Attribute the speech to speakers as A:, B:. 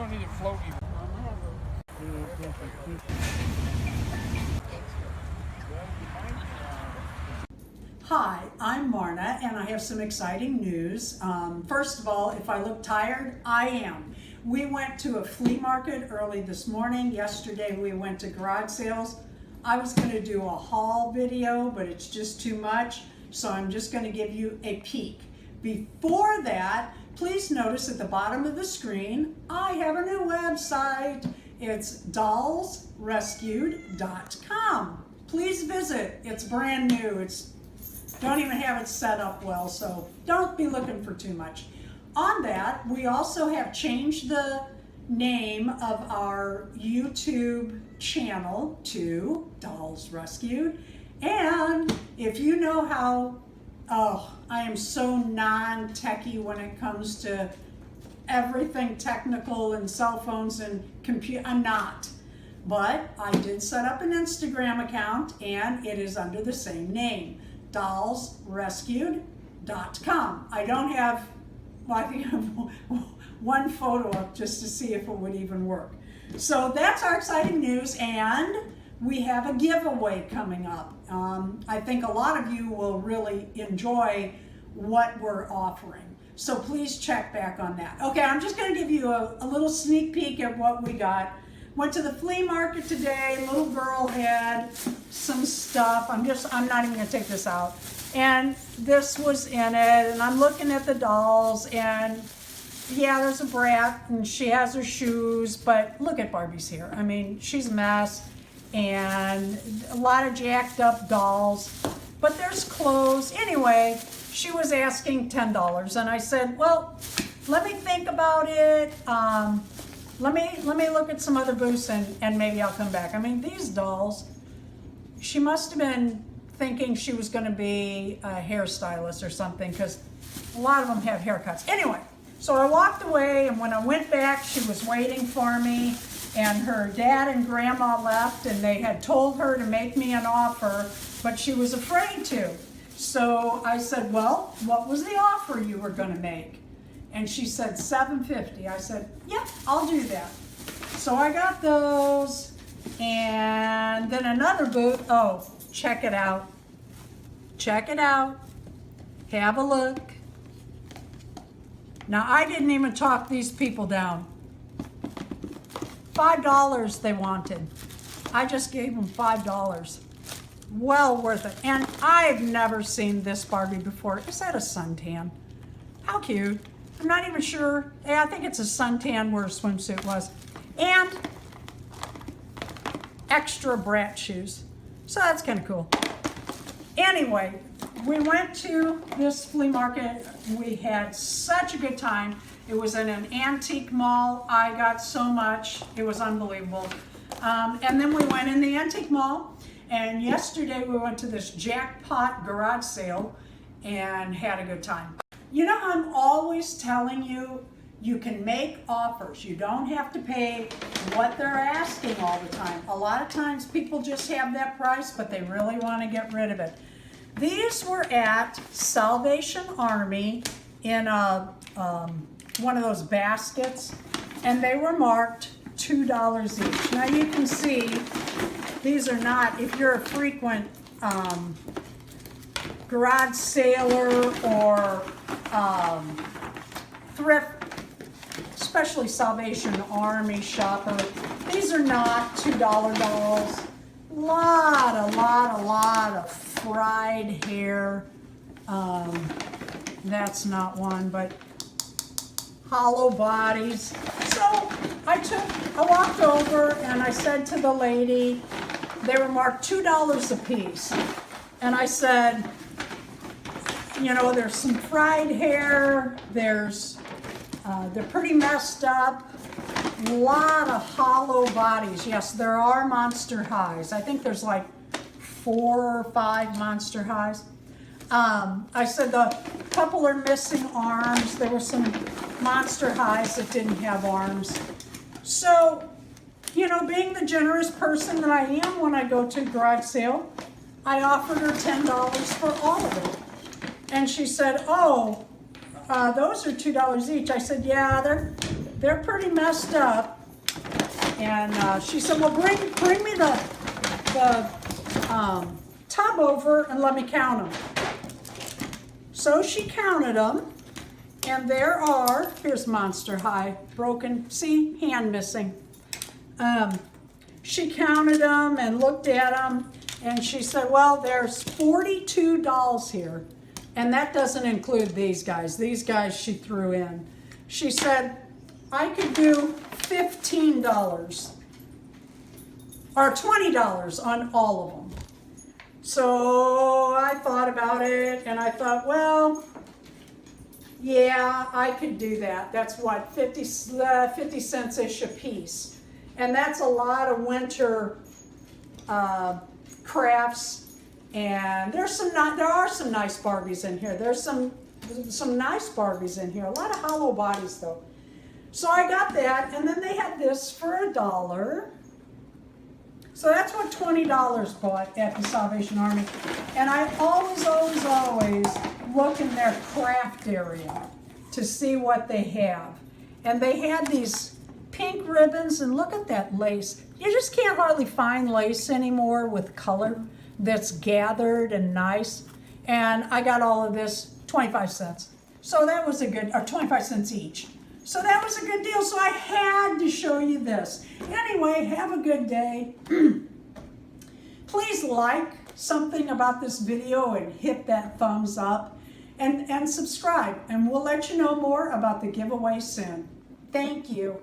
A: don't need a floaty.
B: Hi, I'm Marna, and I have some exciting news. First of all, if I look tired, I am. We went to a flea market early this morning. Yesterday we went to garage sales. I was going to do a haul video, but it's just too much, so I'm just going to give you a peek. Before that, please notice at the bottom of the screen, I have a new website. It's dollsrescued.com. Please visit. It's brand new. Don't even have it set up well, so don't be looking for too much. On that, we also have changed the name of our YouTube channel to Dolls Rescued. And if you know how, I am so non-techie when it comes to everything technical and cell phones and computer. I'm not. But I did set up an Instagram account and it is under the same name, dollsrescued.com. I don't have, I think I have one photo up just to see if it would even work. So that's our exciting news, and we have a giveaway coming up. I think a lot of you will really enjoy what we're offering. So please check back on that. Okay, I'm just going to give you a little sneak peek at what we got. Went to the flea market today. Little girl had some stuff. I'm not even going to take this out. And this was in it, and I'm looking at the dolls, and yeah, there's a brat, and she has her shoes, but look at Barbie's here. I mean, she's a mess, and a lot of jacked up dolls, but there's clothes. Anyway, she was asking $10, and I said, well, let me think about it. Let me look at some other booths, and maybe I'll come back. I mean, these dolls, she must have been thinking she was going to be a hairstylist or something, because a lot of them have haircuts. Anyway, so I walked away, and when I went back, she was waiting for me, and her dad and grandma left, and they had told her to make me an offer, but she was afraid to. So I said, well, what was the offer you were going to make? And she said $750. I said, yep, I'll do that. So I got those, and then another booth. Oh, check it out. Check it out. Have a look. Now, I didn't even talk these people down. $5 they wanted. I just gave them $5. Well worth it. And I've never seen this Barbie before. Is that a suntan? How cute. I'm not even sure. Yeah, I think it's a suntan where her swimsuit was. And extra brat shoes. So that's kind of cool. Anyway, we went to this flea market. We had such a good time. It was in an antique mall. I got so much. It was unbelievable. And then we went in the antique mall. And yesterday we went to this jackpot garage sale and had a good time. You know, I'm always telling you, you can make offers. You don't have to pay what they're asking all the time. A lot of times people just have that price, but they really want to get rid of it. These were at Salvation Army in one of those baskets, and they were marked $2 each. Now you can see, these are not, if you're a frequent garage sailor or thrift, especially Salvation Army shopper, these are not $2 dolls. A lot of fried hair. That's not one, but hollow bodies. So I walked over and I said to the lady, they were marked $2 a piece. And I said, you know, there's some fried hair, they're pretty messed up, a lot of hollow bodies. Yes, there are monster highs. I think there's like 4 or 5 monster highs. I said the couple are missing arms. There were some monster highs that didn't have arms. So, you know, being the generous person that I am when I go to a garage sale, I offered her $10 for all of it. And she said, oh, those are $2 each. I said, yeah, they're pretty messed up. And she said, well, bring me the tub over and let me count them. So she counted them, and there are, here's Monster High, broken, see, hand missing. She counted them and looked at them, and she said, well, there's 42 dolls here, and that doesn't include these guys. These guys she threw in. She said, I could do $15 or $20 on all of them. So I thought about it, and I thought, well, yeah, I could do that. That's what, 50 cents-ish a piece. And that's a lot of winter crafts. And there are some nice Barbies in here. There's some nice Barbies in here. A lot of hollow bodies though. So I got that, and then they had this for $1. So that's what $20 bought at the Salvation Army. And I always look in their craft area to see what they have. And they had these pink ribbons, and look at that lace. You just can't hardly find lace anymore with color that's gathered and nice. And I got all of this, 25 cents. So that was a good, or 25 cents each. So that was a good deal. So I had to show you this. Anyway, have a good day. Please like something about this video and hit that thumbs up and subscribe. And we'll let you know more about the giveaway soon. Thank you.